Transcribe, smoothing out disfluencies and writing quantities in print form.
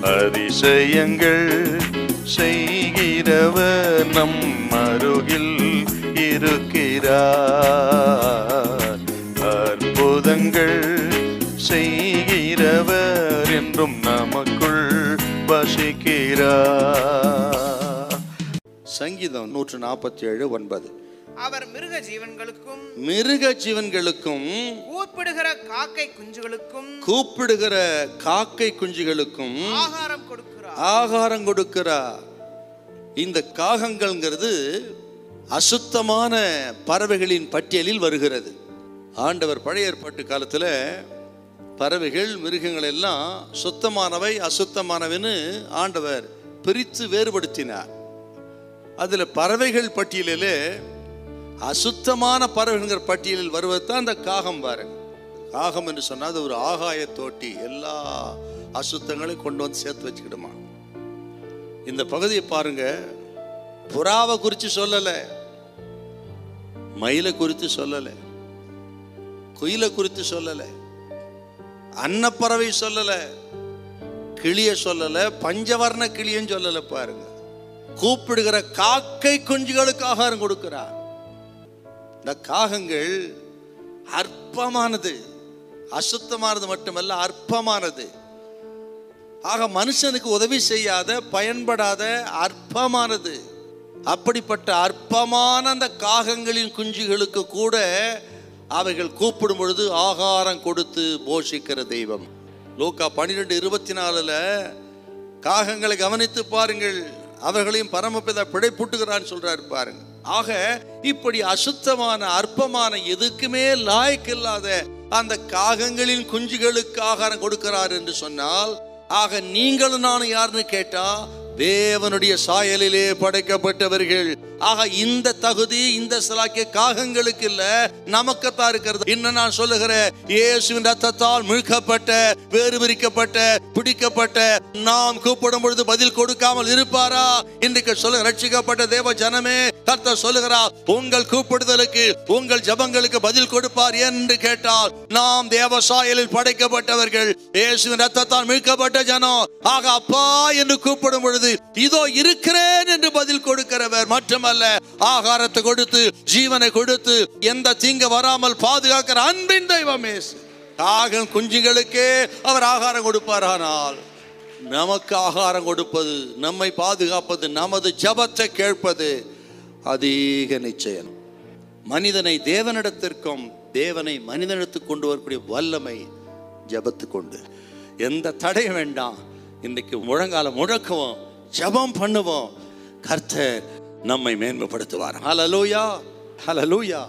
அதிசயங்கள் செய்கிறவர் நம் அருகில் இருக்கிறார். அற்புதங்கள் செய்கிறவர் என்றும் நமக்குள் வசிக்கிறார். சங்கீதம் 147:9. அவர் மிருக ஜீவன்களுக்கும் கூப்பிடுகிற காக்கை குஞ்சுகளுக்கும் ஆகாரம் கொடுக்கிறார். இந்த காகங்கள்ங்கிறது அசுத்தமான பறவைகளின் பட்டியலில் வருகிறது. ஆண்டவர் பழைய ஏற்பாட்டு காலத்தில் பறவைகள் மிருகங்கள் எல்லாம் சுத்தமானவை அசுத்தமானவைன்னு ஆண்டவர் பிரித்து வேறுபடுத்தினார். அதில் பறவைகள் பட்டியலில் அசுத்தமான பறவைகள் பட்டியலில் வருவது தான் அந்த காகம். பாருங்க, காகம் என்று சொன்னால் அது ஒரு ஆகாய தோட்டி, எல்லா அசுத்தங்களையும் கொண்டு வந்து சேர்த்து வச்சுக்கிடுமா. இந்த பகுதியை பாருங்க, புறாவை குறித்து சொல்லலை, மயிலை குறித்து சொல்லலை, குயிலை குறித்து சொல்லலை, அன்னப்பறவை சொல்லலை, கிளிய சொல்லலை, பஞ்சவர்ண கிளியன்னு சொல்லலை. பாருங்க, கூப்பிடுகிற காக்கை குஞ்சுகளுக்கு ஆகாரம் கொடுக்கிறார். இந்த காகங்கள் அற்பமானது, அசுத்தமானது மட்டுமல்ல, அற்பமானது. ஆக மனுஷனுக்கு உதவி செய்யாத, பயன்படாத, அற்பமானது. அப்படிப்பட்ட அற்பமான அந்த காகங்களின் குஞ்சுகளுக்கு கூட அவைகள் கூப்பிடும் பொழுது ஆகாரம் கொடுத்து போஷிக்கிற தெய்வம். லூக்கா 12:24 காகங்களை கவனித்து பாருங்கள், அவர்களையும் பரமபிதா பிழைப்புட்டுகிறான்னு சொல்றாரு பாருங்க. ஆக இப்படி அசுத்தமான அற்பமான எதுக்குமே லாய்க்கில்லாத அந்த காகங்களின் குஞ்சுகளுக்கு ஆகாரம் கொடுக்கிறார் என்று சொன்னால், ஆக நீங்களும் நானும் யாருன்னு கேட்டா தேவனுடைய சாயலிலே படைக்கப்பட்டவர்கள். ஆக இந்த தகுதி, இந்த சிலாக்கிய காகங்களுக்கு இல்ல, நமக்குத்தான் இருக்கிறது. இன்னும் நான் சொல்லுகிறேன், இயேசுவின் ரத்தத்தால் மீட்கப்பட்ட, வேறு பிரிக்கப்பட்ட, பிடிக்கப்பட்ட நாம் கூப்பிடும் பொழுது பதில் கொடுக்காமல் இருப்பாரா? இன்றைக்கு சொல்ல ரட்சிக்கப்பட்ட தேவ ஜனமே, கர்த்தர் சொல்லுகிறார், உங்கள் கூப்பிடுதலுக்கு, உங்கள் ஜபங்களுக்கு பதில் கொடுப்பார் என்று கேட்டால், நாம் தேவ சாயலில் படைக்கப்பட்டவர்கள், இயேசுவின் ரத்தத்தால் மீட்கப்பட்ட ஜனம். ஆக அப்பா என்று கூப்பிடும் பொழுது இதோ இருக்கிறேன் என்று பதில் கொடுக்கிறவர். மட்டுமல்ல, ஆகாரத்தை கொடுத்து, ஜீவனை கொடுத்து, எந்த தீங்கு வராமல் பாதுகாக்கிற அன்பின் தெய்வமே. காகம் குஞ்சுகளுக்கே அவர் ஆகாரம் கொடுப்பார். ஆனால் நமக்கு ஆகாரம் கொடுப்பது, நம்மை பாதுகாப்பது, நமது ஜபத்தை கேட்பது அதிக நிச்சயம். மனிதனை தேவனிடத்திற்கும், தேவனை மனிதனிடத்துக்கு கொண்டு வரக்கூடிய வல்லமை ஜபத்துக்கொண்டு. எந்த தடையும் வேண்டாம். இன்றைக்கு முழங்கால முழக்குவோம், ஜபம் பண்ணுவோம், கர்த்தர் நம்மை மேன்மைப்படுத்துவார். ஹல்லேலூயா, ஹல்லேலூயா.